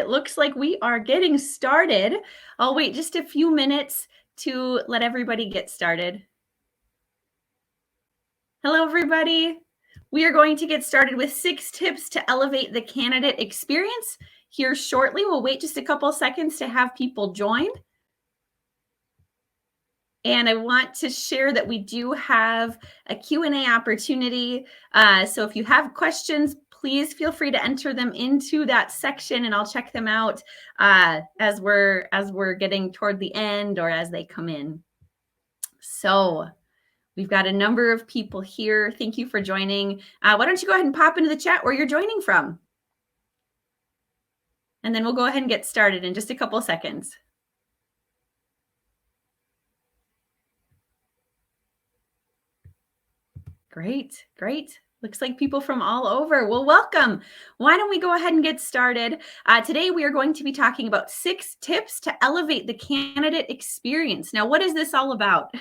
it looks like we are getting started. I'll wait just a few minutes to let everybody get started. Hello, everybody. We are going to get started with 6 tips to elevate the candidate experience here shortly. We'll wait just a couple seconds to have people join. And I want to share that we do have a Q&A opportunity. So if you have questions, please feel free to enter them into that section and I'll check them out as we're getting toward the end or as they come in. So we've got a number of people here. Thank you for joining. Why don't you go ahead and pop into the chat where you're joining from? And then we'll go ahead and get started in just a couple seconds. Great, great. Looks like people from all over. Well, welcome. Why don't we go ahead and get started? Today, we are going to be talking about 6 tips to elevate the candidate experience. Now, what is this all about?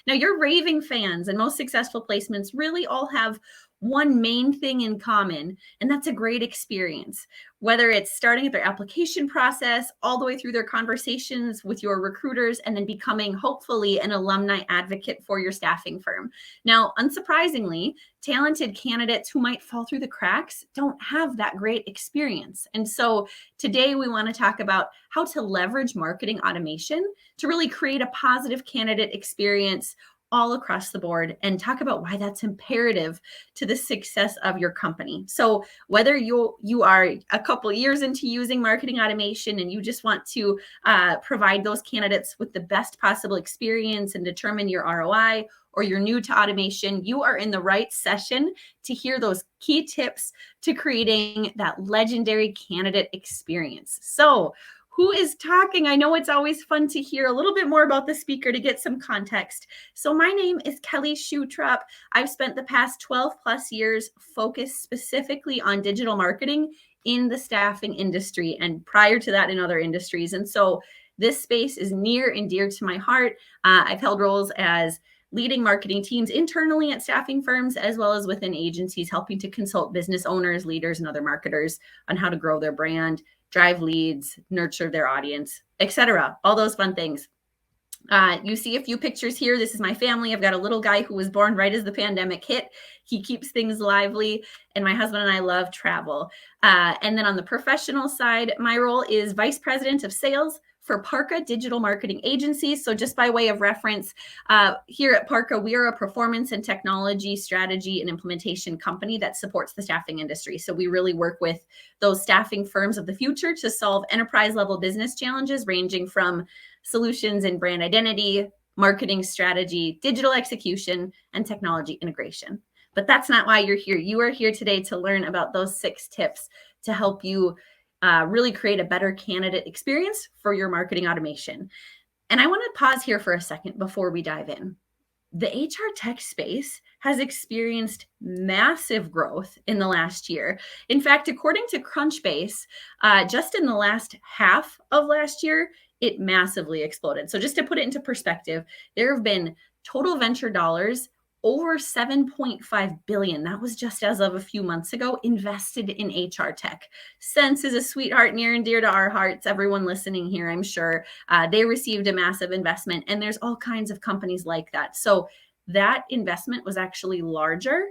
Now, your raving fans and most successful placements really all have one main thing in common, and that's a great experience. Whether it's starting at their application process, all the way through their conversations with your recruiters, and then becoming, hopefully, an alumni advocate for your staffing firm. Now, unsurprisingly, talented candidates who might fall through the cracks don't have that great experience. And so today we want to talk about how to leverage marketing automation to really create a positive candidate experience all across the board and talk about why that's imperative to the success of your company. So whether you are a couple years into using marketing automation and you just want to provide those candidates with the best possible experience and determine your ROI, or you're new to automation, you are in the right session to hear those key tips to creating that legendary candidate experience. So who is talking? I know it's always fun to hear a little bit more about the speaker to get some context. So my name is Kelly Schutrop. I've spent the past 12 plus years focused specifically on digital marketing in the staffing industry, and prior to that in other industries. And so this space is near and dear to my heart. I've held roles as leading marketing teams internally at staffing firms, as well as within agencies, helping to consult business owners, leaders, and other marketers on how to grow their brand, drive leads, nurture their audience, etc. All those fun things. You see a few pictures here. This is my family. I've got a little guy who was born right as the pandemic hit. He keeps things lively, and my husband and I love travel. And then on the professional side, my role is Vice President of Sales for Parka Digital Marketing Agency. So just by way of reference, here at Parka, we are a performance and technology strategy and implementation company that supports the staffing industry. So we really work with those staffing firms of the future to solve enterprise level business challenges, ranging from solutions in brand identity, marketing strategy, digital execution, and technology integration. But that's not why you're here. You are here today to learn about those 6 tips to help you really create a better candidate experience for your marketing automation. And I want to pause here for a second before we dive in. The HR tech space has experienced massive growth in the last year. In fact, according to Crunchbase, just in the last half of last year, it massively exploded. So just to put it into perspective, there have been total venture dollars over 7.5 billion. That was just as of a few months ago, invested in HR tech. Sense is a sweetheart near and dear to our hearts. Everyone listening here, I'm sure, they received a massive investment, and there's all kinds of companies like that. So that investment was actually larger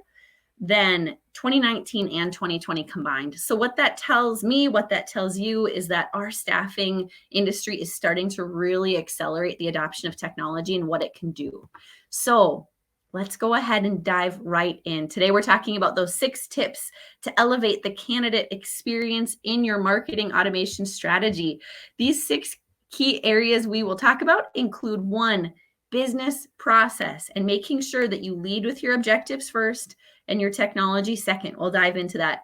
than 2019 and 2020 combined. So what that tells me, what that tells you, is that our staffing industry is starting to really accelerate the adoption of technology and what it can do. So let's go ahead and dive right in. Today, we're talking about those 6 tips to elevate the candidate experience in your marketing automation strategy. These 6 key areas we will talk about include 1, business process, and making sure that you lead with your objectives first and your technology second. We'll dive into that.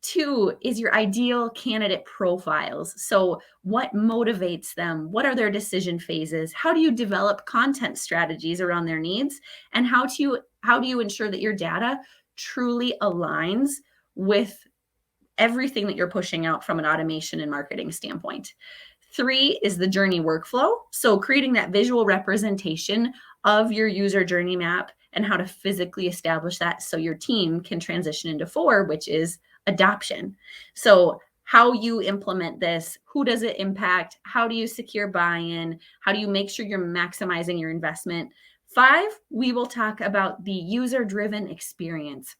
2 is your ideal candidate profiles. So what motivates them? What are their decision phases? How do you develop content strategies around their needs? And how do you ensure that your data truly aligns with everything that you're pushing out from an automation and marketing standpoint? 3 is the journey workflow. So creating that visual representation of your user journey map and how to physically establish that so your team can transition into 4, which is adoption. So how you implement this, who does it impact, how do you secure buy-in, how do you make sure you're maximizing your investment. 5, we will talk about the user-driven experience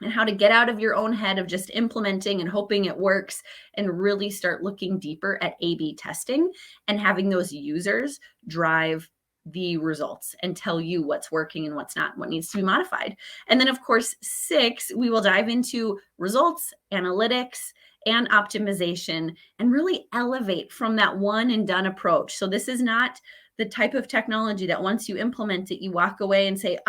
and how to get out of your own head of just implementing and hoping it works and really start looking deeper at A/B testing and having those users drive the results and tell you what's working and what's not, what needs to be modified. And then, of course, 6, we will dive into results, analytics, and optimization and really elevate from that one and done approach. So, this is not the type of technology that once you implement it, you walk away and say,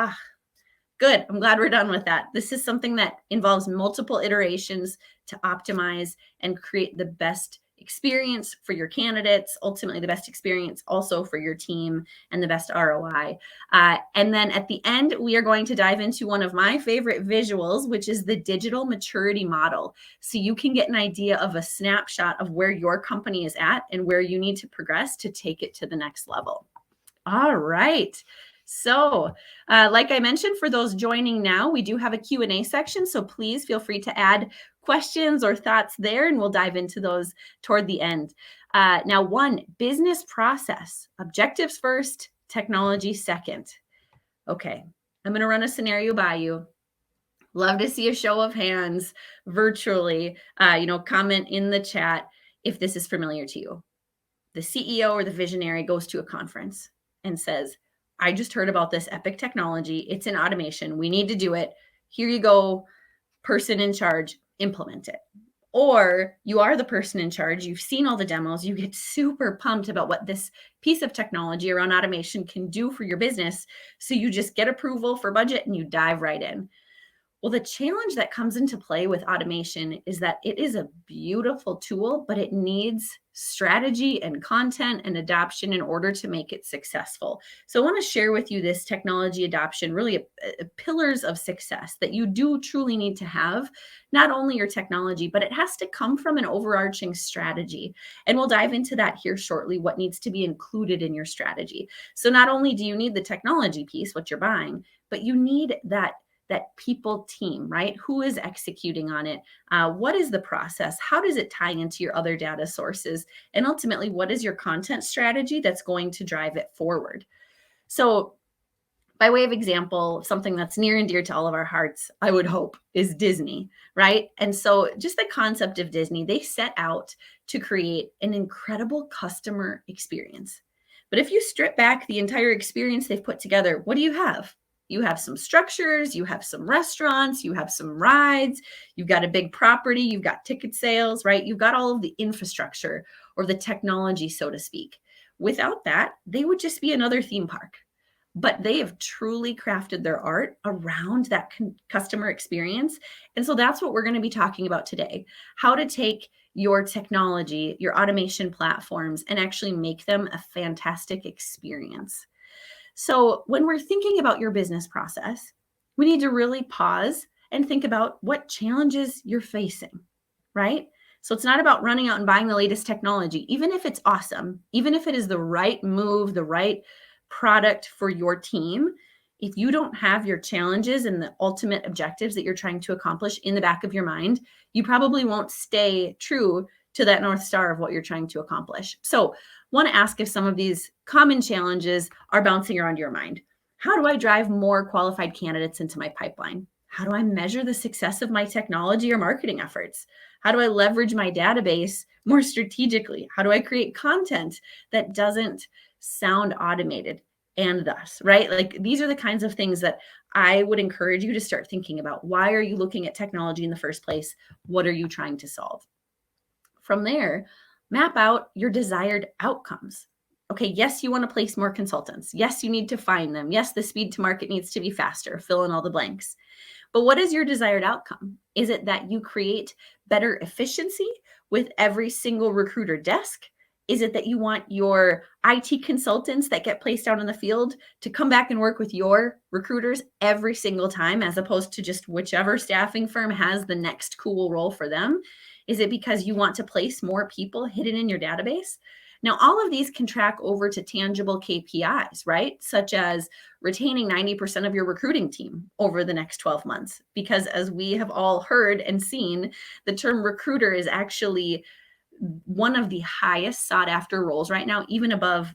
good. I'm glad we're done with that. This is something that involves multiple iterations to optimize and create the best experience for your candidates, ultimately the best experience also for your team and the best ROI. And then at the end, we are going to dive into one of my favorite visuals, which is the digital maturity model. So you can get an idea of a snapshot of where your company is at and where you need to progress to take it to the next level. All right. So, like I mentioned, for those joining now, we do have a Q&A section. So please feel free to add questions or thoughts there, and we'll dive into those toward the end. Now, 1, business process, objectives first, technology second. Okay, I'm going to run a scenario by you. Love to see a show of hands virtually, comment in the chat if this is familiar to you. The CEO or the visionary goes to a conference and says, I just heard about this epic technology. It's in automation. We need to do it. Here you go, person in charge, implement it. Or you are the person in charge. You've seen all the demos. You get super pumped about what this piece of technology around automation can do for your business. So you just get approval for budget and you dive right in. Well, the challenge that comes into play with automation is that it is a beautiful tool, but it needs strategy and content and adoption in order to make it successful. So I want to share with you this technology adoption, really pillars of success that you do truly need to have, not only your technology, but it has to come from an overarching strategy. And we'll dive into that here shortly, what needs to be included in your strategy. So not only do you need the technology piece, what you're buying, but you need that people team, right? Who is executing on it? What is the process? How does it tie into your other data sources? And ultimately, what is your content strategy that's going to drive it forward? So by way of example, something that's near and dear to all of our hearts, I would hope, is Disney, right? And so just the concept of Disney, they set out to create an incredible customer experience. But if you strip back the entire experience they've put together, what do you have? You have some structures, you have some restaurants, you have some rides, you've got a big property, you've got ticket sales, right? You've got all of the infrastructure or the technology, so to speak. Without that, they would just be another theme park. But they have truly crafted their art around that customer experience. And so that's what we're going to be talking about today, how to take your technology, your automation platforms, and actually make them a fantastic experience. So when we're thinking about your business process, we need to really pause and think about what challenges you're facing, right? So it's not about running out and buying the latest technology, even if it's awesome, even if it is the right move, the right product for your team. If you don't have your challenges and the ultimate objectives that you're trying to accomplish in the back of your mind, you probably won't stay true to that North Star of what you're trying to accomplish. So want to ask if some of these common challenges are bouncing around your mind. How do I drive more qualified candidates into my pipeline? How do I measure the success of my technology or marketing efforts? How do I leverage my database more strategically? How do I create content that doesn't sound automated and thus, right? Like these are the kinds of things that I would encourage you to start thinking about. Why are you looking at technology in the first place? What are you trying to solve? From there, map out your desired outcomes. Okay, yes, you want to place more consultants. Yes, you need to find them. Yes, the speed to market needs to be faster. Fill in all the blanks. But what is your desired outcome? Is it that you create better efficiency with every single recruiter desk? Is it that you want your IT consultants that get placed out in the field to come back and work with your recruiters every single time, as opposed to just whichever staffing firm has the next cool role for them? Is it because you want to place more people hidden in your database? Now, all of these can track over to tangible KPIs, right? Such as retaining 90% of your recruiting team over the next 12 months. Because as we have all heard and seen, the term recruiter is actually one of the highest sought after roles right now, even above,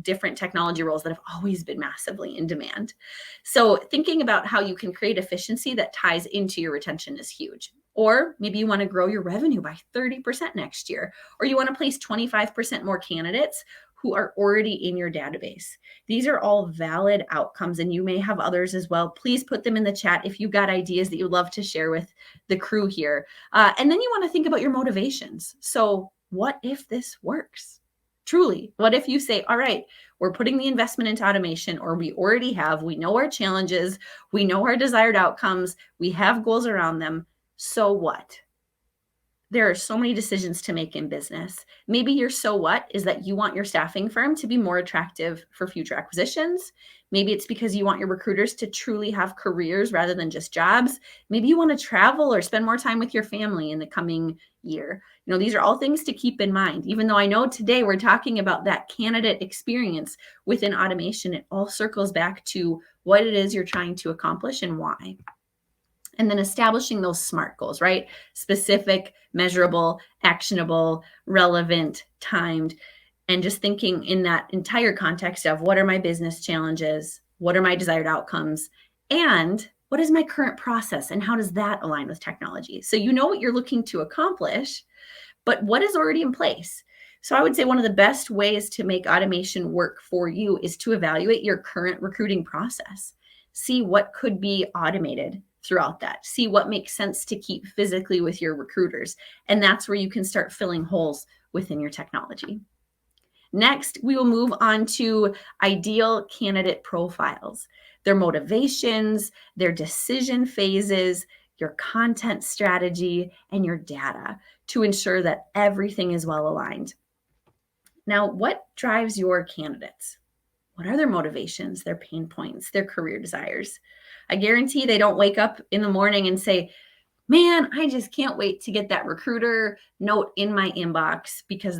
different technology roles that have always been massively in demand. So thinking about how you can create efficiency that ties into your retention is huge. Or maybe you want to grow your revenue by 30% next year, or you want to place 25% more candidates who are already in your database. These are all valid outcomes, and you may have others as well. Please put them in the chat if you've got ideas that you'd love to share with the crew here. And then you want to think about your motivations. So what if this works? Truly, what if you say, all right, we're putting the investment into automation, or we already have, we know our challenges, we know our desired outcomes, we have goals around them. So what? There are so many decisions to make in business. Maybe your so what is that you want your staffing firm to be more attractive for future acquisitions. Maybe it's because you want your recruiters to truly have careers rather than just jobs. Maybe you want to travel or spend more time with your family in the coming year. These are all things to keep in mind. Even though I know today we're talking about that candidate experience within automation, it all circles back to what it is you're trying to accomplish and why. And then establishing those SMART goals, right? Specific, measurable, actionable, relevant, timed, and just thinking in that entire context of what are my business challenges? What are my desired outcomes? And what is my current process? And how does that align with technology? So you know what you're looking to accomplish, but what is already in place? So I would say one of the best ways to make automation work for you is to evaluate your current recruiting process. See what could be automated throughout that. See what makes sense to keep physically with your recruiters. And that's where you can start filling holes within your technology. Next, we will move on to ideal candidate profiles, their motivations, their decision phases, your content strategy, and your data to ensure that everything is well aligned. Now, what drives your candidates? What are their motivations, their pain points, their career desires? I guarantee they don't wake up in the morning and say, man, I just can't wait to get that recruiter note in my inbox because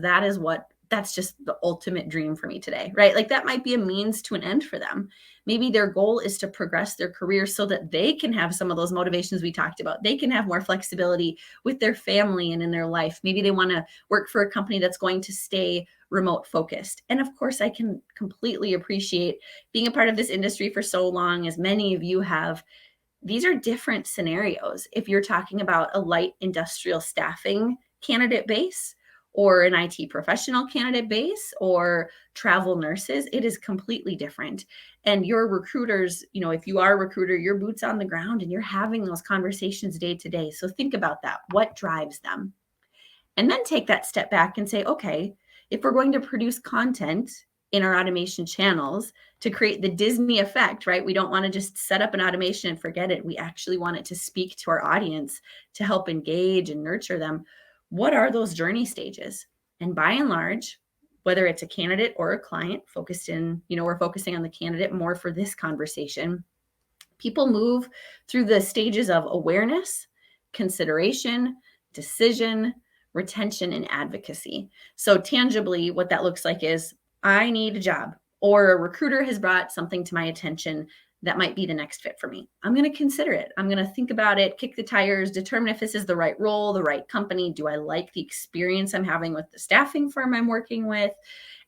that's just the ultimate dream for me today, right? Like that might be a means to an end for them. Maybe their goal is to progress their career so that they can have some of those motivations we talked about. They can have more flexibility with their family and in their life. Maybe they want to work for a company that's going to stay remote focused. And of course, I can completely appreciate being a part of this industry for so long, as many of you have. These are different scenarios. If you're talking about a light industrial staffing candidate base, or an IT professional candidate base, or travel nurses, it is completely different. And your recruiters, if you are a recruiter, your boots on the ground and you're having those conversations day to day. So think about that. What drives them? And then take that step back and say, okay, if we're going to produce content in our automation channels to create the Disney effect, right? We don't want to just set up an automation and forget it. We actually want it to speak to our audience to help engage and nurture them. What are those journey stages? And by and large, whether it's a candidate or a client we're focusing on the candidate more for this conversation. People move through the stages of awareness, consideration, decision, retention, and advocacy. So tangibly, what that looks like is I need a job, or a recruiter has brought something to my attention that might be the next fit for me. I'm going to consider it. I'm going to think about it, kick the tires, determine if this is the right role, the right company. Do I like the experience I'm having with the staffing firm I'm working with?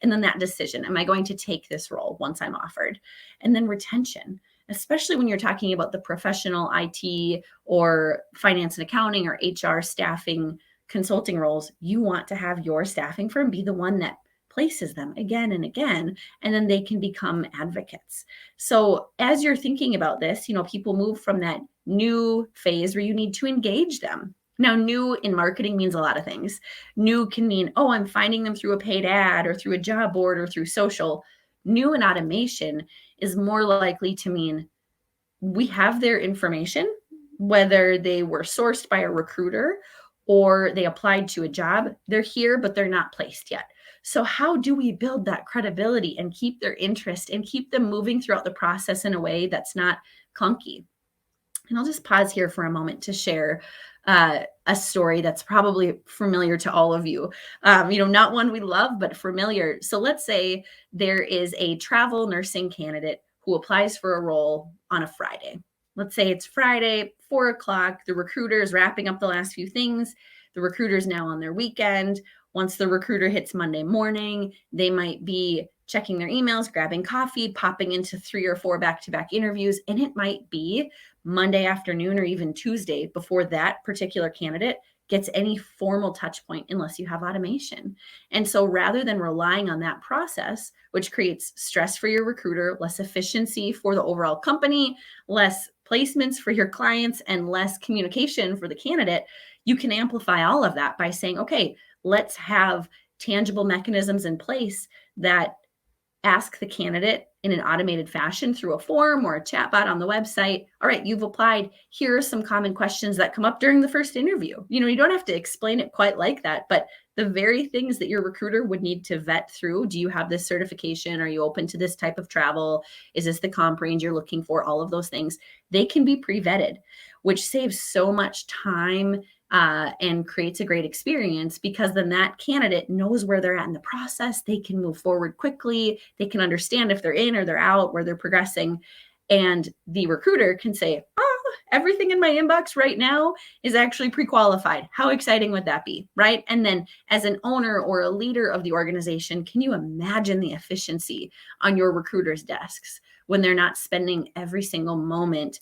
And then that decision, am I going to take this role once I'm offered? And then retention, especially when you're talking about the professional IT or finance and accounting or HR staffing consulting roles, you want to have your staffing firm be the one that places them again and again, and then they can become advocates. So as you're thinking about this, people move from that new phase where you need to engage them. Now, new in marketing means a lot of things. New can mean, oh, I'm finding them through a paid ad or through a job board or through social. New in automation is more likely to mean we have their information, whether they were sourced by a recruiter or they applied to a job. They're here, but they're not placed yet. So how do we build that credibility and keep their interest and keep them moving throughout the process in a way that's not clunky? And I'll just pause here for a moment to share a story that's probably familiar to all of you. Not one we love, but familiar. So let's say there is a travel nursing candidate who applies for a role on a Friday. Let's say it's Friday, 4 o'clock. The recruiter is wrapping up the last few things. The recruiter is now on their weekend. Once the recruiter hits Monday morning, they might be checking their emails, grabbing coffee, popping into 3 or 4 back-to-back interviews, and it might be Monday afternoon or even Tuesday before that particular candidate gets any formal touch point unless you have automation. And so rather than relying on that process, which creates stress for your recruiter, less efficiency for the overall company, less placements for your clients, and less communication for the candidate, you can amplify all of that by saying, okay, let's have tangible mechanisms in place that ask the candidate in an automated fashion through a form or a chatbot on the website. All right, you've applied. Here are some common questions that come up during the first interview. You don't have to explain it quite like that, but the very things that your recruiter would need to vet through. Do you have this certification? Are you open to this type of travel? Is this the comp range you're looking for? All of those things, they can be pre-vetted, which saves so much time and creates a great experience, because then that candidate knows where they're at in the process. They can move forward quickly. They can understand if they're in or they're out, where they're progressing. And the recruiter can say, oh, everything in my inbox right now is actually pre-qualified. How exciting would that be, right? And then as an owner or a leader of the organization, can you imagine the efficiency on your recruiters' desks when they're not spending every single moment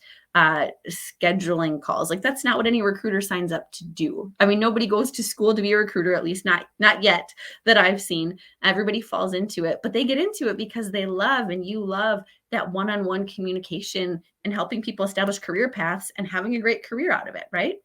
scheduling calls? Like, that's not what any recruiter signs up to do. I mean, nobody goes to school to be a recruiter, at least not yet that I've seen. Everybody falls into it, but they get into it because they love, and you love, that one-on-one communication and helping people establish career paths and having a great career out of it, right?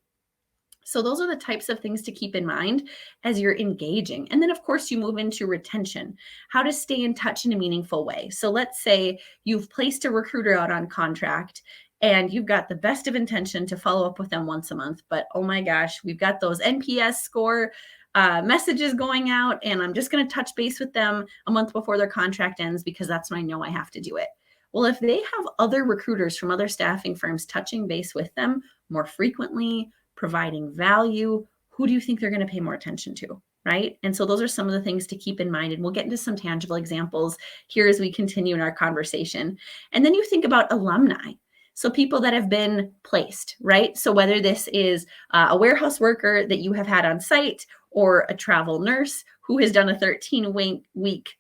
So those are the types of things to keep in mind as you're engaging. And then, of course, you move into retention, how to stay in touch in a meaningful way. So let's say you've placed a recruiter out on contract and you've got the best of intention to follow up with them once a month. But oh my gosh, we've got those NPS score messages going out, and I'm just going to touch base with them a month before their contract ends because that's when I know I have to do it. Well, if they have other recruiters from other staffing firms touching base with them more frequently, providing value, who do you think they're going to pay more attention to, right? And so those are some of the things to keep in mind. And we'll get into some tangible examples here as we continue in our conversation. And then you think about alumni. So people that have been placed, right? So whether this is a warehouse worker that you have had on site, or a travel nurse who has done a 13-week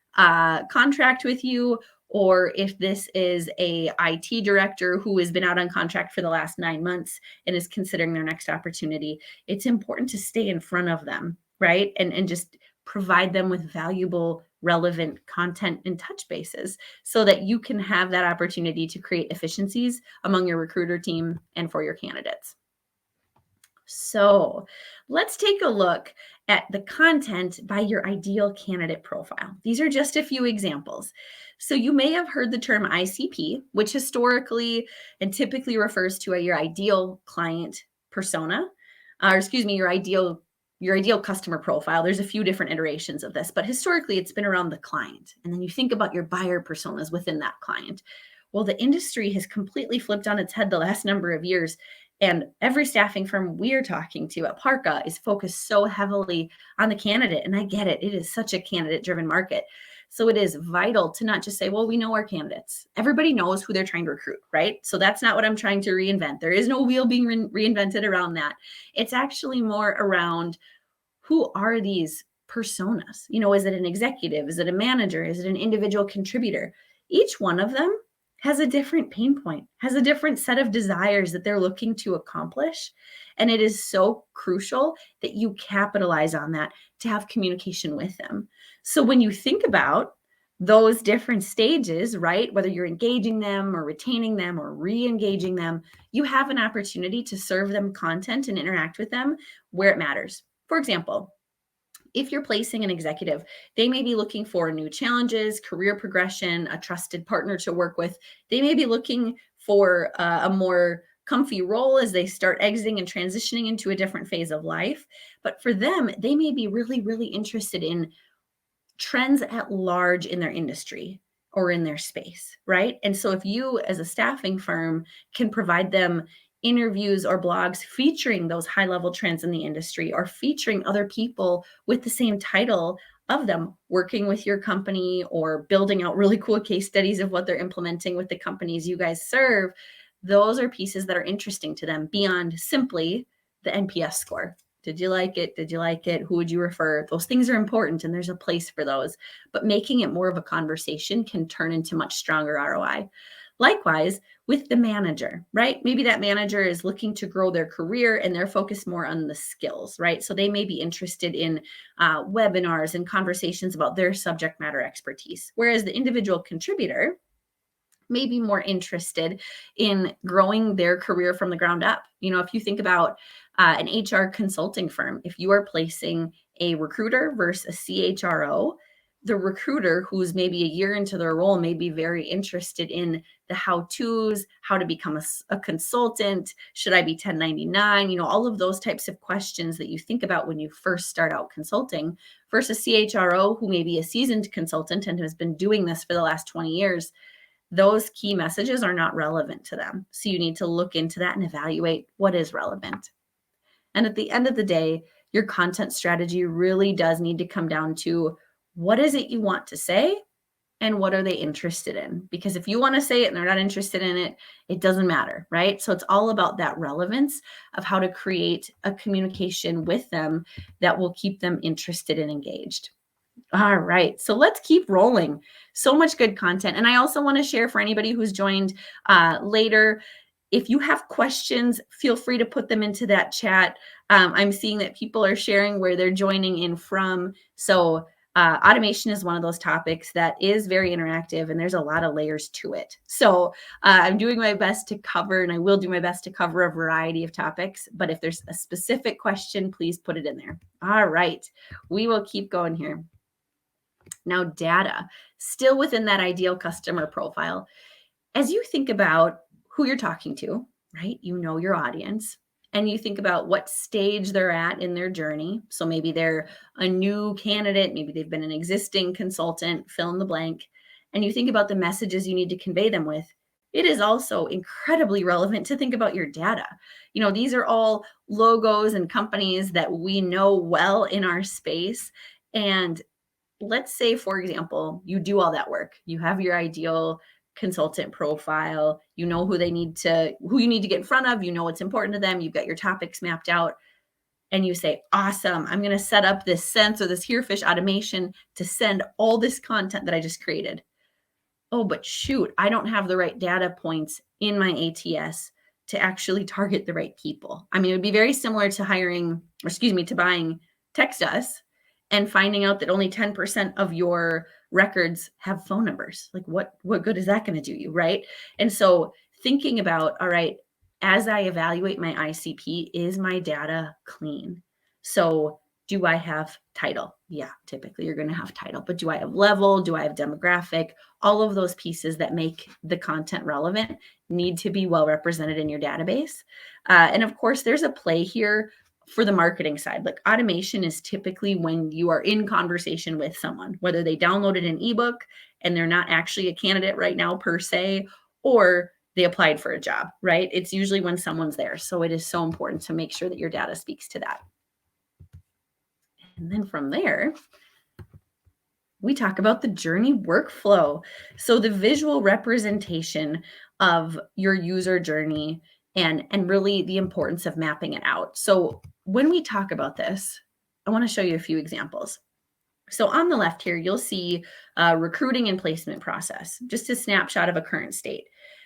contract with you, or if this is a IT director who has been out on contract for the last 9 months and is considering their next opportunity, it's important to stay in front of them, right? And just provide them with valuable, relevant content and touch bases so that you can have that opportunity to create efficiencies among your recruiter team and for your candidates. So let's take a look at the content by your ideal candidate profile. These are just a few examples. So you may have heard the term ICP, which historically and typically refers to your ideal client persona, or your ideal customer profile. There's a few different iterations of this, but historically it's been around the client. And then you think about your buyer personas within that client. Well, the industry has completely flipped on its head the last number of years. And every staffing firm we're talking to at Parka is focused so heavily on the candidate. And I get it. It is such a candidate-driven market. So it is vital to not just say, well, we know our candidates. Everybody knows who they're trying to recruit, right? So that's not what I'm trying to reinvent. There is no wheel being reinvented around that. It's actually more around, who are these personas? Is it an executive? Is it a manager? Is it an individual contributor? Each one of them has a different pain point, has a different set of desires that they're looking to accomplish. And it is so crucial that you capitalize on that to have communication with them. So when you think about those different stages, right, whether you're engaging them or retaining them or re-engaging them, you have an opportunity to serve them content and interact with them where it matters. For example, if you're placing an executive, they may be looking for new challenges, career progression, a trusted partner to work with. They may be looking for a more comfy role as they start exiting and transitioning into a different phase of life. But for them, they may be really, really interested in trends at large in their industry or in their space, right? And so if you as a staffing firm can provide them interviews or blogs featuring those high level trends in the industry, or featuring other people with the same title of them working with your company, or building out really cool case studies of what they're implementing with the companies you guys serve. Those are pieces that are interesting to them beyond simply the NPS score. Did you like it? Did you like it? Who would you refer? Those things are important, and there's a place for those. But making it more of a conversation can turn into much stronger ROI. Likewise, with the manager, right? Maybe that manager is looking to grow their career and they're focused more on the skills, right? So they may be interested in webinars and conversations about their subject matter expertise. Whereas the individual contributor may be more interested in growing their career from the ground up. If you think about an HR consulting firm, if you are placing a recruiter versus a CHRO, the recruiter who's maybe a year into their role may be very interested in the how-tos, how to become a consultant, should I be 1099, all of those types of questions that you think about when you first start out consulting, versus CHRO who may be a seasoned consultant and has been doing this for the last 20 years. Those key messages are not relevant to them. So you need to look into that and evaluate what is relevant. And at the end of the day, your content strategy really does need to come down to what is it you want to say and what are they interested in? Because if you want to say it and they're not interested in it, it doesn't matter, right? So it's all about that relevance of how to create a communication with them that will keep them interested and engaged. All right, so let's keep rolling. So much good content. And I also want to share for anybody who's joined later, if you have questions, feel free to put them into that chat. I'm seeing that people are sharing where they're joining in from. So automation is one of those topics that is very interactive and there's a lot of layers to it. So I'm doing my best to cover, and I will do my best to cover a variety of topics. But if there's a specific question, please put it in there. All right, we will keep going here. Now, data, still within that ideal customer profile. As you think about who you're talking to, right? You know your audience, and you think about what stage they're at in their journey. So maybe they're a new candidate, maybe they've been an existing consultant, fill in the blank, and you think about the messages you need to convey them with. It is also incredibly relevant to think about your data. These are all logos and companies that we know well in our space. And let's say, for example, you do all that work. You have your ideal consultant profile. You know who you need to get in front of. You know what's important to them. You've got your topics mapped out. And you say, awesome, I'm going to set up this Sense or this Herefish automation to send all this content that I just created. Oh, but shoot, I don't have the right data points in my ATS to actually target the right people. I mean, it would be very similar to to buying Text Us and finding out that only 10% of your records have phone numbers. Like what good is that going to do you, right? And so thinking about, all right, as I evaluate my ICP, is my data clean? So do I have title? Yeah, typically you're going to have title, but do I have level? Do I have demographic? All of those pieces that make the content relevant need to be well represented in your database. And of course, there's a play here for the marketing side. Like automation is typically when you are in conversation with someone, whether they downloaded an ebook and they're not actually a candidate right now per se, or they applied for a job, right? It's usually when someone's there. So it is so important to make sure that your data speaks to that. And then from there, we talk about the journey workflow. So the visual representation of your user journey and really the importance of mapping it out. So when we talk about this, I want to show you a few examples. So on the left here, you'll see recruiting and placement process, just a snapshot of a current state.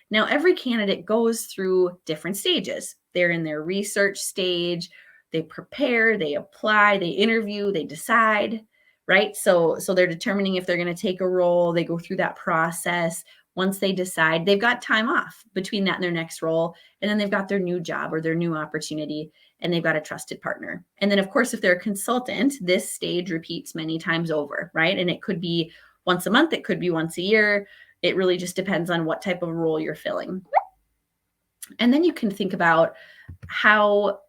Now, every candidate goes through different stages. They're in their research stage, they prepare, they apply, they interview, they decide, right? So they're determining if they're going to take a role. They go through that process. Once they decide, they've got time off between that and their next role. And then they've got their new job or their new opportunity, and they've got a trusted partner. And then, of course, if they're a consultant, this stage repeats many times over, right? And it could be once a month. It could be once a year. It really just depends on what type of role you're filling. And then you can think about how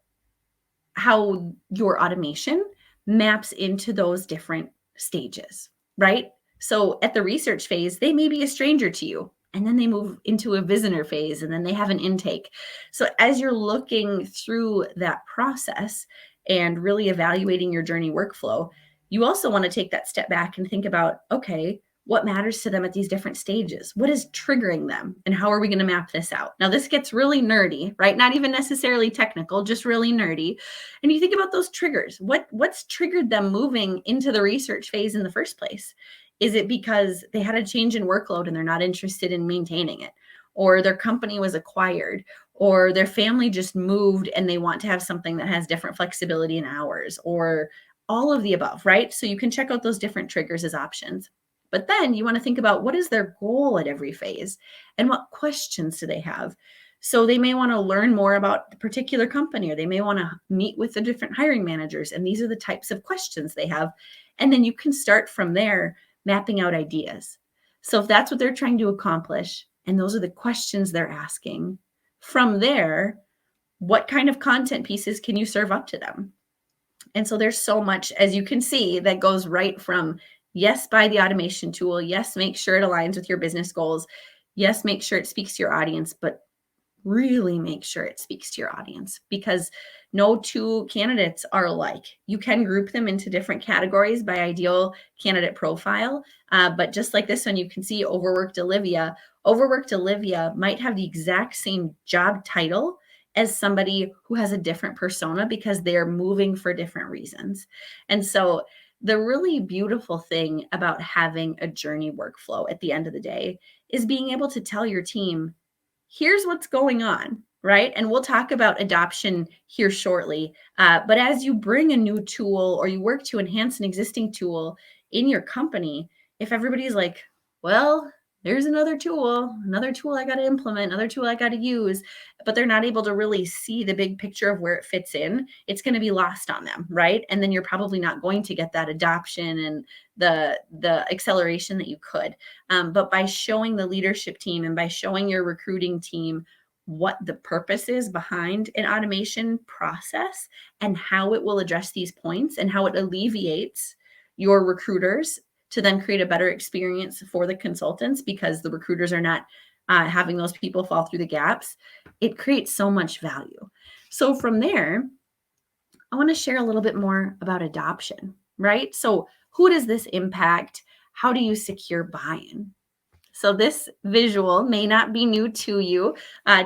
your automation maps into those different stages, right? So at the research phase, they may be a stranger to you and then they move into a visitor phase, and then they have an intake. So as you're looking through that process and really evaluating your journey workflow, you also want to take that step back and think about, okay, what matters to them at these different stages? What is triggering them? And how are we going to map this out? Now, this gets really nerdy, right? Not even necessarily technical, just really nerdy. And you think about those triggers. What's triggered them moving into the research phase in the first place? Is it because they had a change in workload and they're not interested in maintaining it? Or their company was acquired? Or their family just moved and they want to have something that has different flexibility in hours? Or all of the above, right? So you can check out those different triggers as options. But then you want to think about what is their goal at every phase and what questions do they have? So they may want to learn more about the particular company, or they may want to meet with the different hiring managers. And these are the types of questions they have. And then you can start from there mapping out ideas. So if that's what they're trying to accomplish, and those are the questions they're asking, from there, what kind of content pieces can you serve up to them? And so there's so much, as you can see, that goes right from, yes, buy the automation tool. Yes, make sure it aligns with your business goals. Yes, make sure it speaks to your audience, but really make sure it speaks to your audience, because no two candidates are alike. You can group them into different categories by ideal candidate profile. But just like this one, you can see overworked Olivia. Overworked Olivia might have the exact same job title as somebody who has a different persona because they're moving for different reasons. And so the really beautiful thing about having a journey workflow at the end of the day is being able to tell your team, here's what's going on, right? And we'll talk about adoption here shortly. But as you bring a new tool or you work to enhance an existing tool in your company, if everybody's like, well, there's another tool I got to implement, another tool I got to use, but they're not able to really see the big picture of where it fits in, it's going to be lost on them, right? And then you're probably not going to get that adoption and the acceleration that you could. But by showing the leadership team and by showing your recruiting team what the purpose is behind an automation process and how it will address these points and how it alleviates your recruiters to then create a better experience for the consultants, because the recruiters are not having those people fall through the gaps, it creates so much value. So from there, I want to share a little bit more about adoption, right? So who does this impact? How do you secure buy-in? So this visual may not be new to you.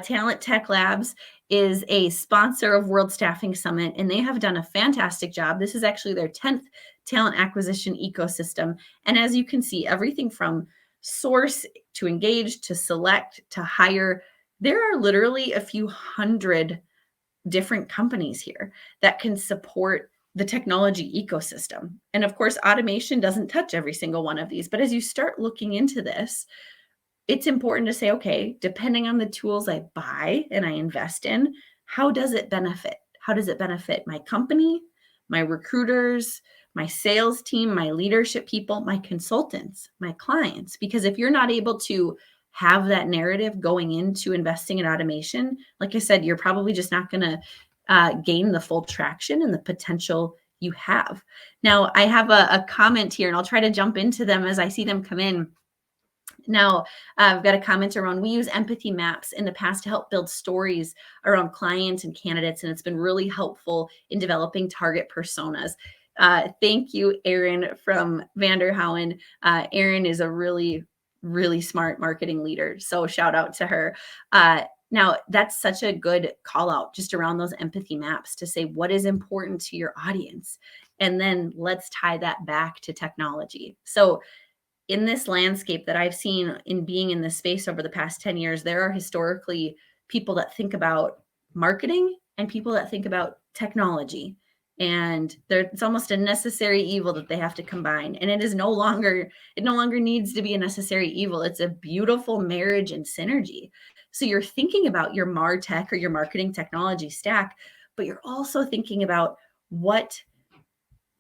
Talent Tech Labs is a sponsor of World Staffing Summit, and they have done a fantastic job. This is actually their 10th talent acquisition ecosystem. And as you can see, everything from source to engage to select to hire, there are literally a few hundred different companies here that can support the technology ecosystem. And of course, automation doesn't touch every single one of these. But as you start looking into this, it's important to say, okay, depending on the tools I buy and I invest in, how does it benefit? How does it benefit my company, my recruiters, my sales team, my leadership people, my consultants, my clients? Because if you're not able to have that narrative going into investing in automation, like I said, you're probably just not going to gain the full traction and the potential you have. Now, I have a comment here, and I'll try to jump into them as I see them come in. Now, I've got a comment around, we use empathy maps in the past to help build stories around clients and candidates, and it's been really helpful in developing target personas. Thank you, Erin from Vanderhouen. Erin is a really, really smart marketing leader, so shout out to her. Now, that's such a good call out just around those empathy maps to say what is important to your audience. And then let's tie that back to technology. So in this landscape that I've seen in being in this space over the past 10 years, there are historically people that think about marketing and people that think about technology. And it's almost a necessary evil that they have to combine. And it no longer needs to be a necessary evil. It's a beautiful marriage and synergy. So you're thinking about your MarTech or your marketing technology stack, but you're also thinking about what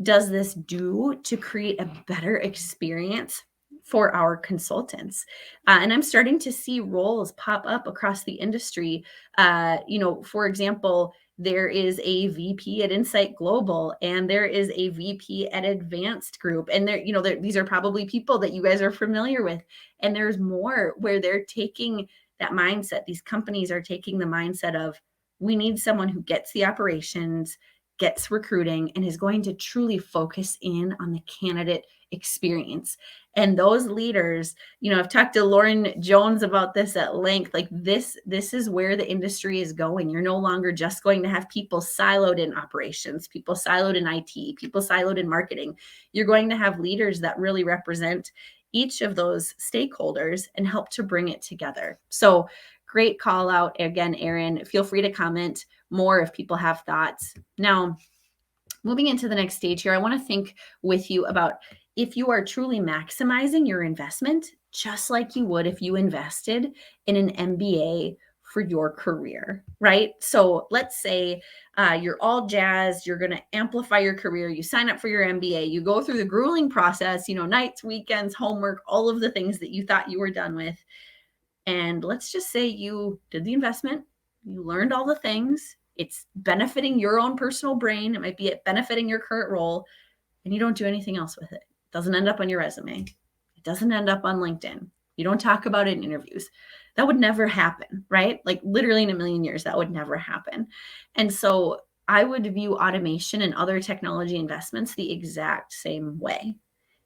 does this do to create a better experience for our consultants. And I'm starting to see roles pop up across the industry. For example, There is a VP at Insight Global, and there is a VP at Advanced Group. And these are probably people that you guys are familiar with. And there's more where they're taking that mindset. These companies are taking the mindset of, we need someone who gets the operations, gets recruiting, and is going to truly focus in on the candidate experience. And those leaders, I've talked to Lauren Jones about this at length. Like this is where the industry is going. You're no longer just going to have people siloed in operations, people siloed in IT, people siloed in marketing. You're going to have leaders that really represent each of those stakeholders and help to bring it together. So great call out again, Erin. Feel free to comment more if people have thoughts. Now, moving into the next stage here, I want to think with you about if you are truly maximizing your investment, just like you would if you invested in an MBA for your career, right? So let's say you're all jazzed, you're going to amplify your career, you sign up for your MBA, you go through the grueling process, nights, weekends, homework, all of the things that you thought you were done with. And let's just say you did the investment, you learned all the things, it's benefiting your own personal brain, it might be benefiting your current role, and you don't do anything else with it. It doesn't end up on your resume. It doesn't end up on LinkedIn. You don't talk about it in interviews. That would never happen, right? Like literally in a million years, that would never happen. And so I would view automation and other technology investments the exact same way.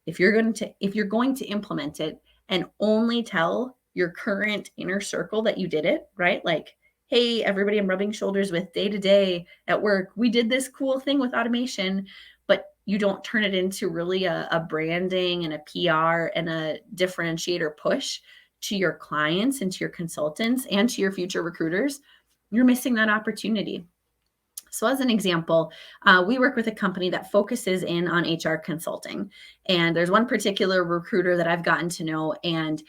If you're going to implement it and only tell your current inner circle that you did it, right? Like, hey, everybody I'm rubbing shoulders with day to day at work, we did this cool thing with automation, but you don't turn it into really a branding and a PR and a differentiator push to your clients and to your consultants and to your future recruiters, you're missing that opportunity. So as an example, we work with a company that focuses in on HR consulting. And there's one particular recruiter that I've gotten to know, and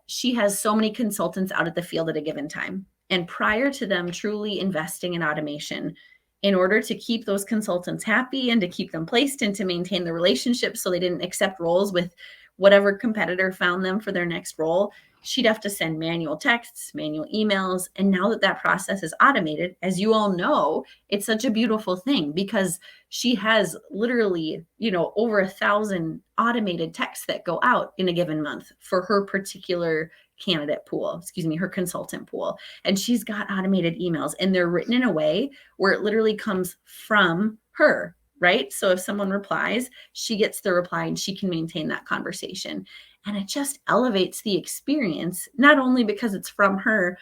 she has so many consultants out at the field at a given time. And prior to them truly investing in automation, in order to keep those consultants happy and to keep them placed and to maintain the relationship so they didn't accept roles with whatever competitor found them for their next role, she'd have to send manual texts, manual emails. And now that process is automated, as you all know, it's such a beautiful thing because she has literally, over 1,000 automated texts that go out in a given month for her particular candidate pool, her consultant pool. And she's got automated emails, and they're written in a way where it literally comes from her, right? So if someone replies, she gets the reply and she can maintain that conversation. And it just elevates the experience, not only because it's from her,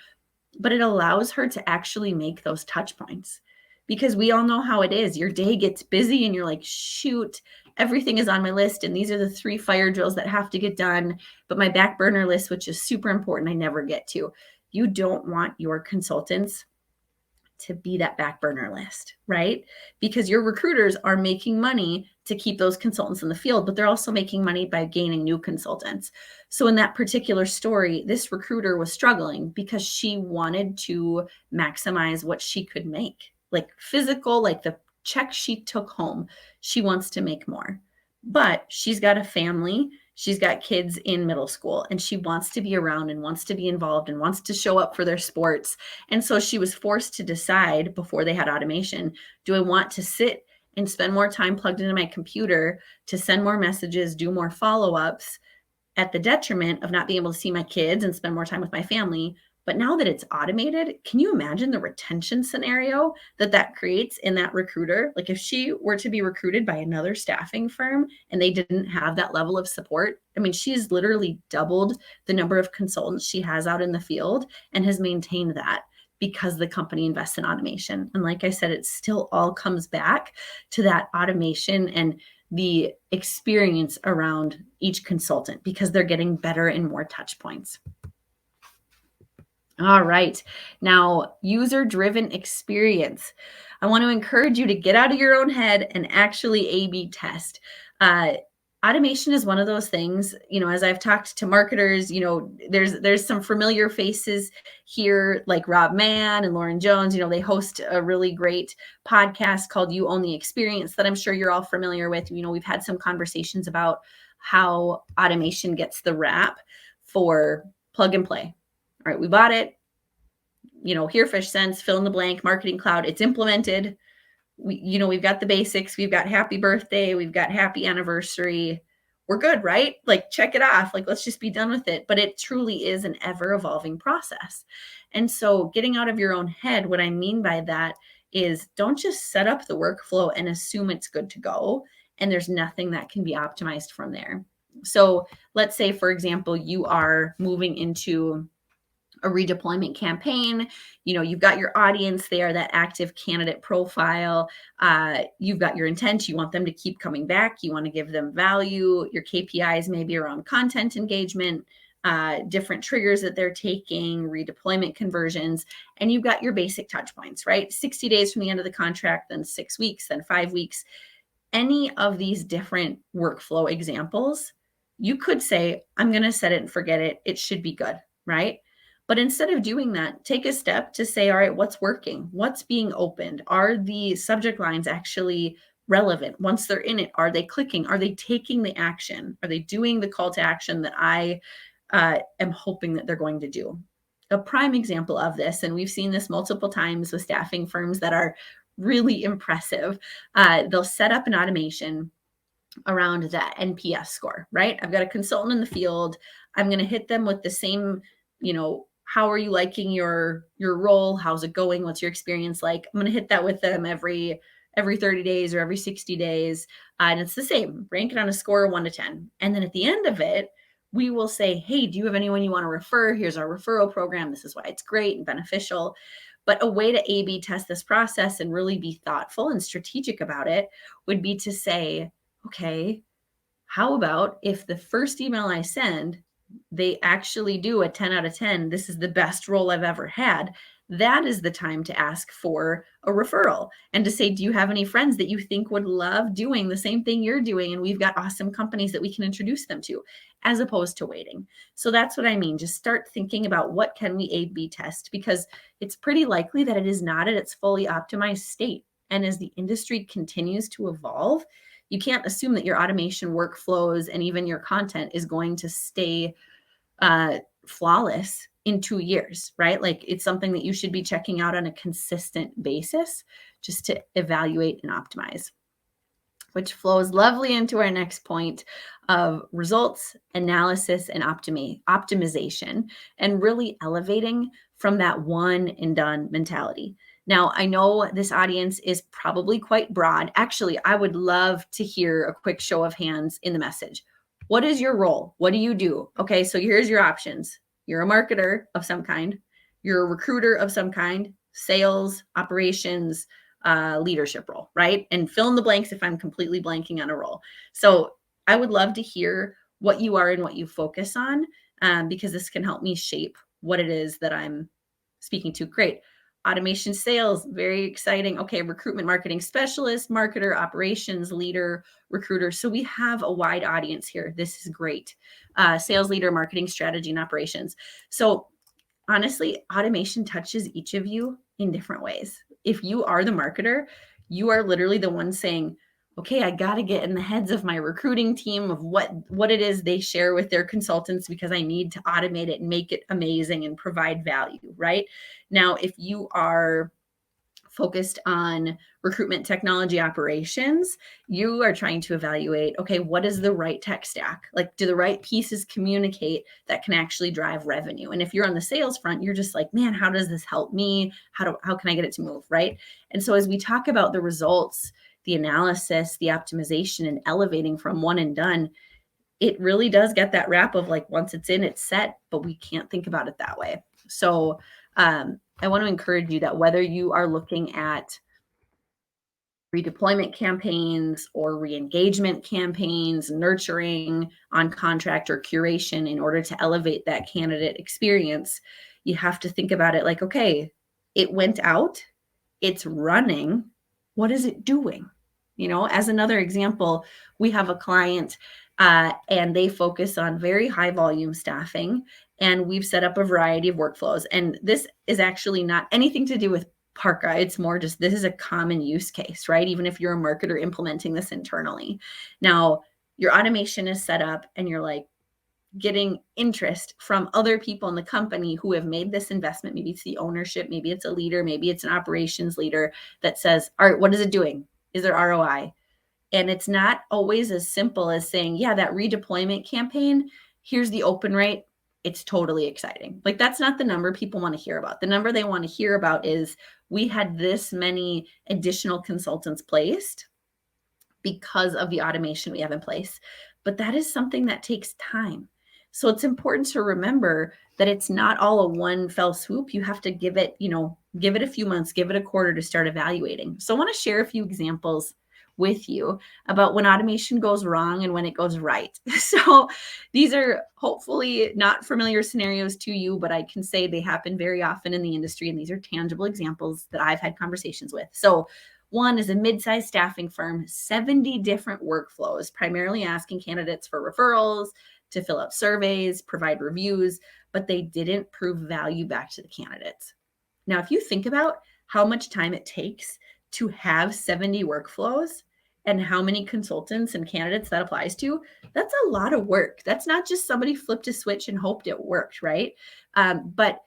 but it allows her to actually make those touch points. Because we all know how it is. Your day gets busy and you're like, shoot, everything is on my list. And these are the 3 fire drills that have to get done. But my back burner list, which is super important, I never get to. You don't want your consultants to be that back burner list, right? Because your recruiters are making money to keep those consultants in the field, but they're also making money by gaining new consultants. So in that particular story, this recruiter was struggling because she wanted to maximize what she could make, like physical, like the check she took home. She wants to make more, but she's got a family. She's got kids in middle school, and she wants to be around and wants to be involved and wants to show up for their sports. And so she was forced to decide before they had automation, do I want to sit and spend more time plugged into my computer to send more messages, do more follow-ups at the detriment of not being able to see my kids and spend more time with my family? But now that it's automated, can you imagine the retention scenario that creates in that recruiter? Like if she were to be recruited by another staffing firm and they didn't have that level of support, I mean, she's literally doubled the number of consultants she has out in the field and has maintained that because the company invests in automation. And like I said, it still all comes back to that automation and the experience around each consultant because they're getting better and more touch points. All right. Now, user-driven experience. I want to encourage you to get out of your own head and actually A/B test. Automation is one of those things, as I've talked to marketers, there's some familiar faces here like Rob Mann and Lauren Jones. They host a really great podcast called You Own the Experience that I'm sure you're all familiar with. We've had some conversations about how automation gets the rap for plug and play. All right, we bought it. Here, Fish Sense, fill in the blank, Marketing Cloud, it's implemented. We've got the basics, we've got happy birthday, we've got happy anniversary. We're good, right? Like, check it off. Like, let's just be done with it. But it truly is an ever evolving process. And so getting out of your own head, what I mean by that is don't just set up the workflow and assume it's good to go. And there's nothing that can be optimized from there. So let's say, for example, you are moving into a redeployment campaign. You've got your audience there, that active candidate profile. You've got your intent. You want them to keep coming back. You want to give them value. Your KPIs maybe around content engagement, different triggers that they're taking, redeployment conversions, and you've got your basic touch points, right? 60 days from the end of the contract, then 6 weeks, then 5 weeks. Any of these different workflow examples, you could say, I'm going to set it and forget it. It should be good, right? But instead of doing that, take a step to say, all right, what's working? What's being opened? Are the subject lines actually relevant? Once they're in it, are they clicking? Are they taking the action? Are they doing the call to action that I am hoping that they're going to do? A prime example of this, and we've seen this multiple times with staffing firms that are really impressive. They'll set up an automation around that NPS score, right? I've got a consultant in the field. I'm going to hit them with the same, how are you liking your role? How's it going? What's your experience like? I'm going to hit that with them every 30 days or every 60 days. And it's the same, rank it on a score of 1 to 10. And then at the end of it, we will say, hey, do you have anyone you want to refer? Here's our referral program. This is why it's great and beneficial. But a way to A/B test this process and really be thoughtful and strategic about it would be to say, okay, how about if the first email I send, they actually do a 10 out of 10, this is the best role I've ever had. That is the time to ask for a referral and to say, do you have any friends that you think would love doing the same thing you're doing? And we've got awesome companies that we can introduce them to, as opposed to waiting. So that's what I mean. Just start thinking about what can we A/B test, because it's pretty likely that it is not at its fully optimized state. And as the industry continues to evolve, you can't assume that your automation workflows and even your content is going to stay flawless in 2 years, right? Like, it's something that you should be checking out on a consistent basis just to evaluate and optimize, which flows lovely into our next point of results, analysis, and optimization, and really elevating from that one and done mentality. Now, I know this audience is probably quite broad. Actually, I would love to hear a quick show of hands in the message. What is your role? What do you do? Okay, so here's your options. You're a marketer of some kind. You're a recruiter of some kind, sales, operations, leadership role, right? And fill in the blanks if I'm completely blanking on a role. So I would love to hear what you are and what you focus on, because this can help me shape what it is that I'm speaking to. Great. Automation sales, very exciting. Okay, recruitment marketing specialist, marketer, operations leader, recruiter. So we have a wide audience here. This is great. Sales leader, marketing strategy, and operations. So honestly, automation touches each of you in different ways. If you are the marketer, you are literally the one saying, okay, I got to get in the heads of my recruiting team of what it is they share with their consultants, because I need to automate it and make it amazing and provide value, right? Now, if you are focused on recruitment technology operations, you are trying to evaluate, okay, what is the right tech stack? Like, do the right pieces communicate that can actually drive revenue? And if you're on the sales front, you're just like, man, how does this help me? How can I get it to move, right? And so as we talk about the results, the analysis, the optimization, and elevating from one and done, it really does get that wrap of like, once it's in, it's set, but we can't think about it that way. So I want to encourage you that whether you are looking at redeployment campaigns or re-engagement campaigns, nurturing on contract or curation in order to elevate that candidate experience, you have to think about it like, okay, it went out, it's running, what is it doing? As another example, we have a client and they focus on very high volume staffing, and we've set up a variety of workflows. And this is actually not anything to do with Parka. It's more just, this is a common use case, right? Even if you're a marketer implementing this internally. Now, your automation is set up and you're like, getting interest from other people in the company who have made this investment. Maybe it's the ownership, maybe it's a leader, maybe it's an operations leader that says, all right, what is it doing? Is there ROI? And it's not always as simple as saying, yeah, that redeployment campaign, here's the open rate. It's totally exciting. Like, that's not the number people want to hear about. The number they want to hear about is, we had this many additional consultants placed because of the automation we have in place. But that is something that takes time. So it's important to remember that it's not all a one fell swoop. You have to give it, give it a few months, give it a quarter to start evaluating. So I want to share a few examples with you about when automation goes wrong and when it goes right. So these are hopefully not familiar scenarios to you, but I can say they happen very often in the industry. And these are tangible examples that I've had conversations with. So one is a mid-sized staffing firm, 70 different workflows, primarily asking candidates for referrals, to fill out surveys, provide reviews, but they didn't prove value back to the candidates. Now, if you think about how much time it takes to have 70 workflows and how many consultants and candidates that applies to, that's a lot of work. That's not just somebody flipped a switch and hoped it worked, right? But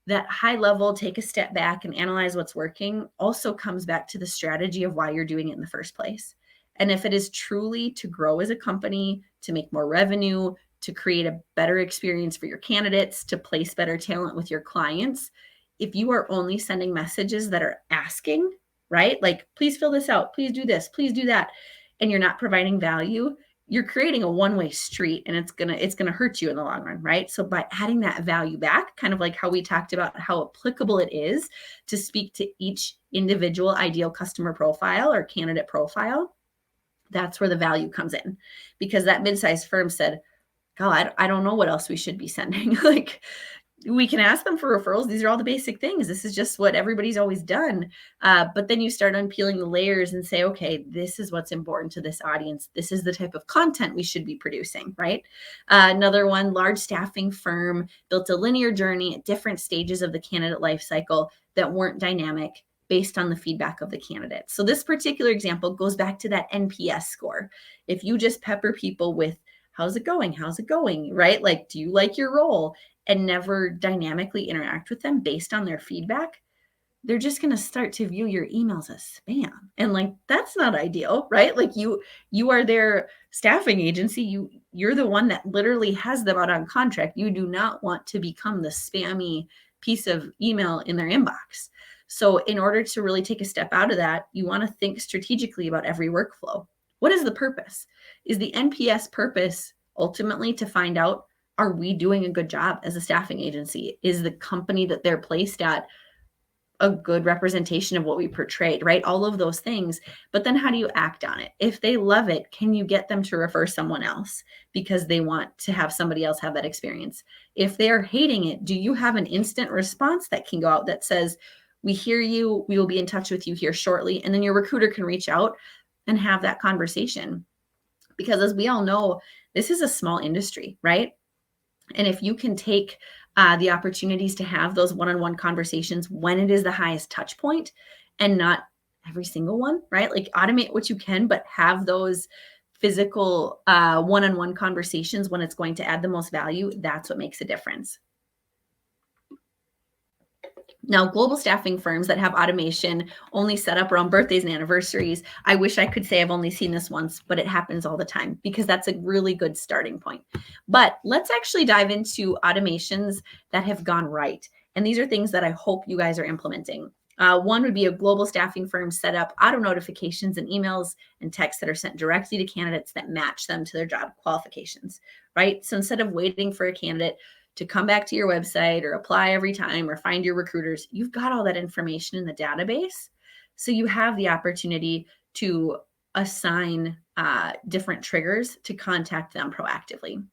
that high level, take a step back and analyze what's working, also comes back to the strategy of why you're doing it in the first place. And if it is truly to grow as a company, to make more revenue, to create a better experience for your candidates, to place better talent with your clients, if you are only sending messages that are asking, right? Like, please fill this out, please do this, please do that, and you're not providing value, you're creating a one-way street, and it's gonna hurt you in the long run, right? So by adding that value back, kind of like how we talked about how applicable it is to speak to each individual ideal customer profile or candidate profile, that's where the value comes in. Because that mid-sized firm said, God, I don't know what else we should be sending. Like, we can ask them for referrals. These are all the basic things. This is just what everybody's always done. But then you start unpeeling the layers and say, okay, this is what's important to this audience. This is the type of content we should be producing, right? Another one, large staffing firm built a linear journey at different stages of the candidate life cycle that weren't dynamic based on the feedback of the candidate. So this particular example goes back to that NPS score. If you just pepper people with, how's it going? How's it going? Right? Like, do you like your role? And never dynamically interact with them based on their feedback, they're just going to start to view your emails as spam. And like, that's not ideal, right? Like, you are their staffing agency. You're the one that literally has them out on contract. You do not want to become the spammy piece of email in their inbox. So in order to really take a step out of that, you want to think strategically about every workflow. What is the purpose? Is the NPS purpose ultimately to find out, are we doing a good job as a staffing agency? Is the company that they're placed at a good representation of what we portrayed, right? All of those things. But then how do you act on it? If they love it, can you get them to refer someone else because they want to have somebody else have that experience? If they're hating it, do you have an instant response that can go out that says, we hear you, we will be in touch with you here shortly. And then your recruiter can reach out and have that conversation. Because as we all know, this is a small industry, right? And if you can take the opportunities to have those one-on-one conversations when it is the highest touch point and not every single one, right? Like, automate what you can, but have those physical one-on-one conversations when it's going to add the most value. That's what makes a difference. Now, global staffing firms that have automation only set up around birthdays and anniversaries. I wish I could say I've only seen this once, but it happens all the time because that's a really good starting point. But let's actually dive into automations that have gone right. And these are things that I hope you guys are implementing. One would be a global staffing firm set up auto notifications and emails and texts that are sent directly to candidates that match them to their job qualifications, right? So instead of waiting for a candidate to come back to your website or apply every time or find your recruiters, you've got all that information in the database. So you have the opportunity to assign different triggers to contact them proactively.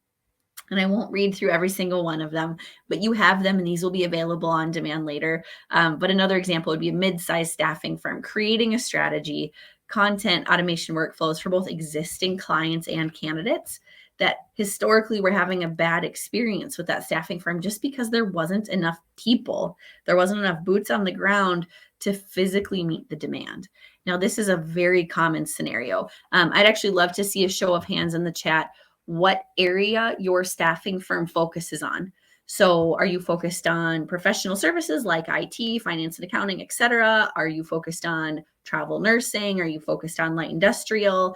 And I won't read through every single one of them, but you have them and these will be available on demand later. But another example would be a mid-sized staffing firm creating a strategy, content automation workflows for both existing clients and candidates that historically were having a bad experience with that staffing firm just because there wasn't enough people, there wasn't enough boots on the ground to physically meet the demand. Now, this is a very common scenario. I'd actually love to see a show of hands in the chat. what area your staffing firm focuses on. So are you focused on professional services like IT, finance and accounting, et cetera? Are you focused on travel nursing? Are you focused on light industrial?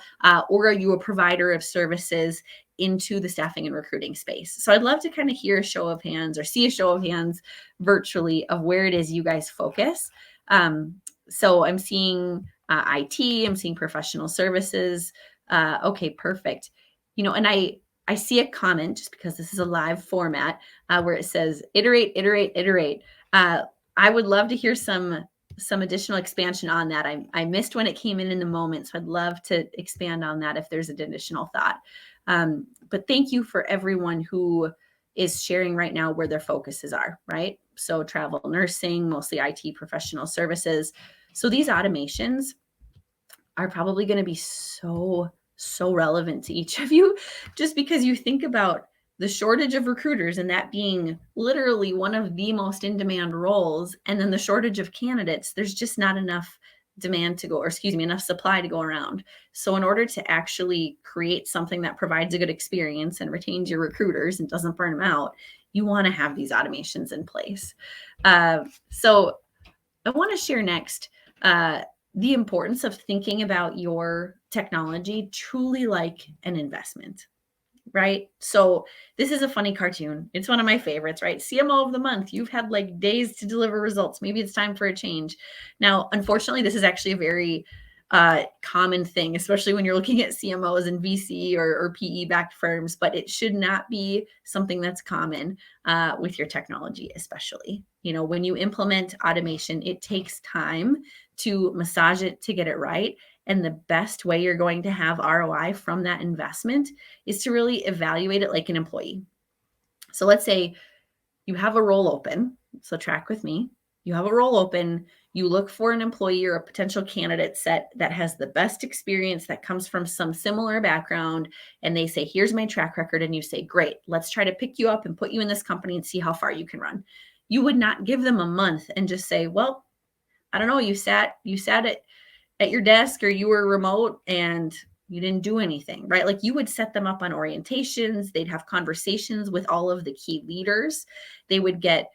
Or are you a provider of services into the staffing and recruiting space? So I'd love to kind of hear a show of hands or see a show of hands virtually of where it is you guys focus. So I'm seeing IT, I'm seeing professional services. Okay, perfect. And I see a comment just because this is a live format where it says iterate, iterate, iterate. I would love to hear some additional expansion on that. I missed when it came in the moment, so I'd love to expand on that if there's an additional thought. But thank you for everyone who is sharing right now where their focuses are, right? So travel nursing, mostly IT professional services. So these automations are probably going to be so relevant to each of you, just because you think about the shortage of recruiters and that being literally one of the most in demand roles, and then the shortage of candidates. There's just not enough demand to go, or excuse me, enough supply to go around. So in order to actually create something that provides a good experience and retains your recruiters and doesn't burn them out, you want to have these automations in place. So I want to share next the importance of thinking about your technology truly like an investment, right? So this is a funny cartoon. It's one of my favorites, right? CMO of the month. You've had like days to deliver results. Maybe it's time for a change. Now, unfortunately, this is actually a very common thing, especially when you're looking at CMOs and VC or PE-backed firms, but it should not be something that's common with your technology, especially. When you implement automation, it takes time to massage it to get it right. And the best way you're going to have ROI from that investment is to really evaluate it like an employee. So let's say you have a role open. So track with me. You have a role open. You look for an employee or a potential candidate set that has the best experience, that comes from some similar background. And they say, here's my track record. And you say, great, let's try to pick you up and put you in this company and see how far you can run. You would not give them a month and just say, well, I don't know, you sat at your desk or you were remote and you didn't do anything, right? Like you would set them up on orientations. They'd have conversations with all of the key leaders. They would get,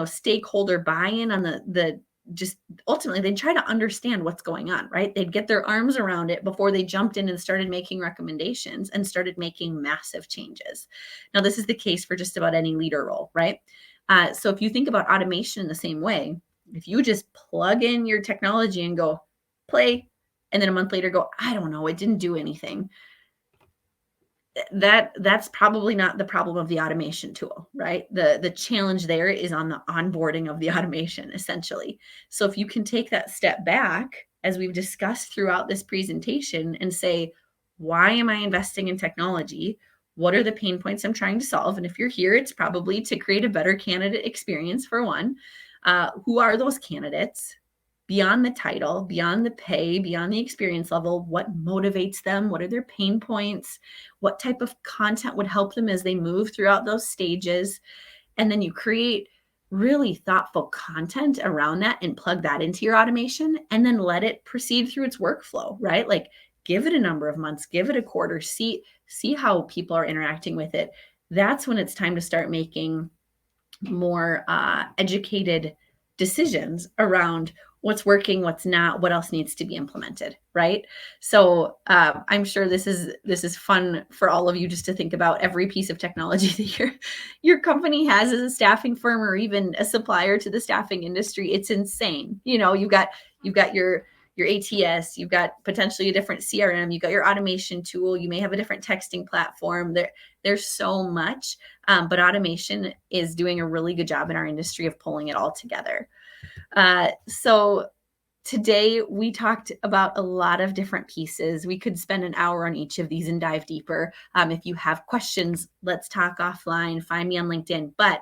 stakeholder buy-in on the just ultimately they'd try to understand what's going on, right? They'd get their arms around it before they jumped in and started making recommendations and started making massive changes. Now, this is the case for just about any leader role, right? So if you think about automation in the same way, if you just plug in your technology and go play, and then a month later go, I don't know, it didn't do anything. That's probably not the problem of the automation tool, right? The challenge there is on the onboarding of the automation, essentially. So if you can take that step back, as we've discussed throughout this presentation, and say, why am I investing in technology? What are the pain points I'm trying to solve? And if you're here, it's probably to create a better candidate experience for one. Who are those candidates? Beyond the title, beyond the pay, beyond the experience level, what motivates them? What are their pain points? What type of content would help them as they move throughout those stages? And then you create really thoughtful content around that and plug that into your automation, and then let it proceed through its workflow, right? Like give it a number of months, give it a quarter, see how people are interacting with it. That's when it's time to start making more educated decisions around what's working, what's not, what else needs to be implemented, right? So I'm sure this is fun for all of you, just to think about every piece of technology that your company has as a staffing firm or even a supplier to the staffing industry. It's insane. You've got your ATS, you've got potentially a different CRM, you've got your automation tool, you may have a different texting platform. There's so much, but automation is doing a really good job in our industry of pulling it all together. So today we talked about a lot of different pieces. We could spend an hour on each of these and dive deeper. If you have questions, let's talk offline, find me on LinkedIn. But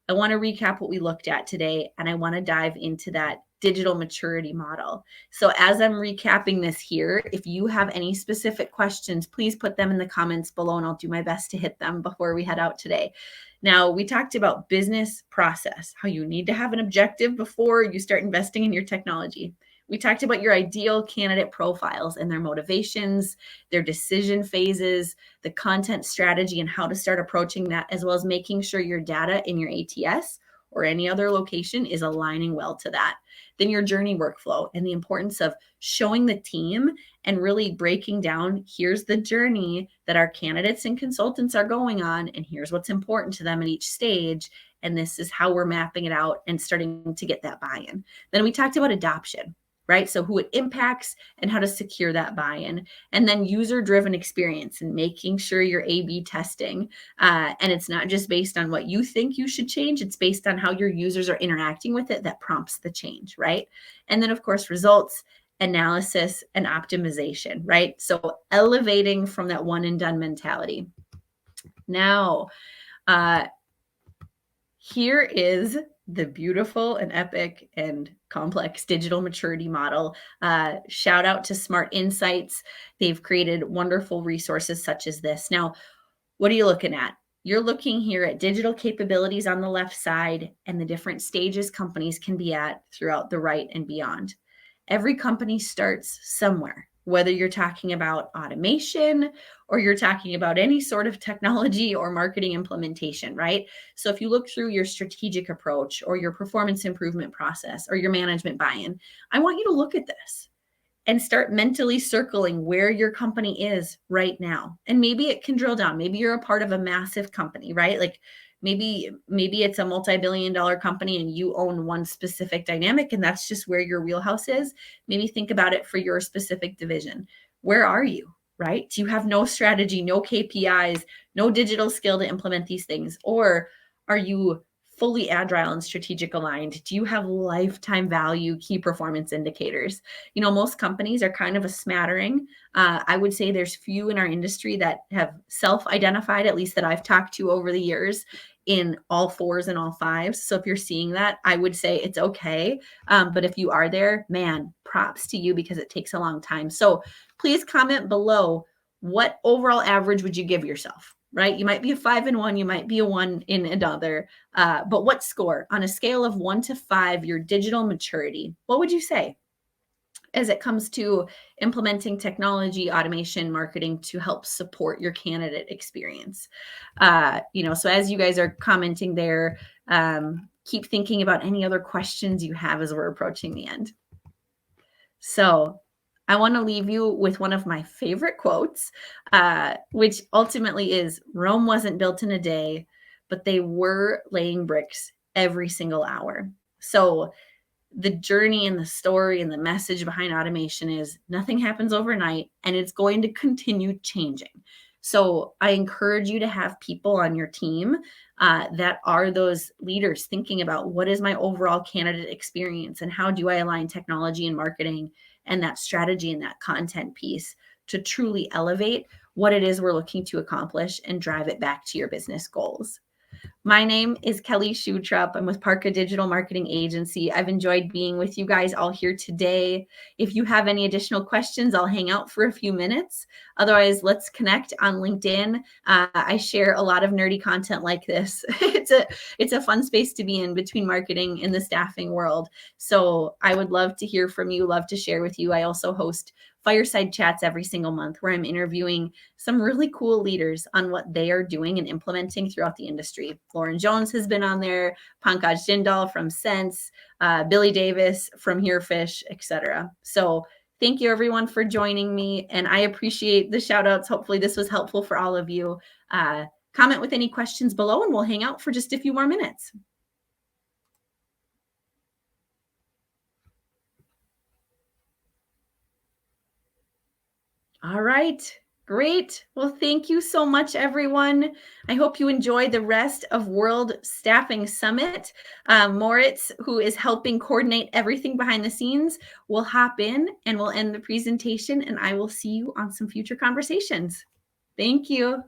I want to recap what we looked at today, and I want to dive into that digital maturity model. So as I'm recapping this here, if you have any specific questions, please put them in the comments below and I'll do my best to hit them before we head out today. Now, we talked about business process, how you need to have an objective before you start investing in your technology. We talked about your ideal candidate profiles and their motivations, their decision phases, the content strategy, and how to start approaching that, as well as making sure your data in your ATS or any other location is aligning well to that. Then your journey workflow and the importance of showing the team and really breaking down, here's the journey that our candidates and consultants are going on, and here's what's important to them at each stage. And this is how we're mapping it out and starting to get that buy-in. Then we talked about adoption, right? So who it impacts and how to secure that buy-in. And then user-driven experience and making sure you're A/B testing. And it's not just based on what you think you should change. It's based on how your users are interacting with it that prompts the change, right? And then, of course, results, analysis, and optimization, right? So elevating from that one and done mentality. Now, here is the beautiful and epic and complex digital maturity model. Shout out to Smart Insights. They've created wonderful resources such as this. Now, what are you looking at? You're looking here at digital capabilities on the left side and the different stages companies can be at throughout the right and beyond. Every company starts somewhere, whether you're talking about automation or you're talking about any sort of technology or marketing implementation, right? So if you look through your strategic approach or your performance improvement process or your management buy-in, I want you to look at this and start mentally circling where your company is right now. And maybe it can drill down. Maybe you're a part of a massive company, right? Like maybe it's a multi-billion-dollar company and you own one specific dynamic and that's just where your wheelhouse is. Maybe think about it for your specific division. Where are you, right? Do you have no strategy, no KPIs, no digital skill to implement these things? Or are you fully agile and strategic aligned? Do you have lifetime value key performance indicators? You know, most companies are kind of a smattering. I would say there's few in our industry that have self-identified, at least that I've talked to over the years, in all fours and all fives. So if you're seeing that, I would say it's okay. But if you are there, man, props to you because it takes a long time. So please comment below, what overall average would you give yourself? Right? You might be a 5 in one, you might be a 1 in another, but what score on a scale of 1 to 5, your digital maturity, what would you say as it comes to implementing technology, automation, marketing to help support your candidate experience? So as you guys are commenting there, keep thinking about any other questions you have as we're approaching the end. So I want to leave you with one of my favorite quotes, which ultimately is, Rome wasn't built in a day, but they were laying bricks every single hour. So the journey and the story and the message behind automation is nothing happens overnight and it's going to continue changing. So I encourage you to have people on your team that are those leaders thinking about, what is my overall candidate experience and how do I align technology and marketing and that strategy and that content piece to truly elevate what it is we're looking to accomplish and drive it back to your business goals. My name is Kelly Schutrop. I'm with Parka Digital Marketing Agency. I've enjoyed being with you guys all here today. If you have any additional questions, I'll hang out for a few minutes. Otherwise, let's connect on LinkedIn. I share a lot of nerdy content like this. It's a fun space to be in between marketing and the staffing world. So I would love to hear from you, love to share with you. I also host fireside chats every single month where I'm interviewing some really cool leaders on what they are doing and implementing throughout the industry. Lauren Jones has been on there, Pankaj Jindal from Sense, Billy Davis from Herefish, etc. So thank you everyone for joining me, and I appreciate the shout outs. Hopefully this was helpful for all of you. Comment with any questions below and we'll hang out for just a few more minutes. All right. Great. Well, thank you so much, everyone. I hope you enjoy the rest of World Staffing Summit. Moritz, who is helping coordinate everything behind the scenes, will hop in and we'll end the presentation, and I will see you on some future conversations. Thank you.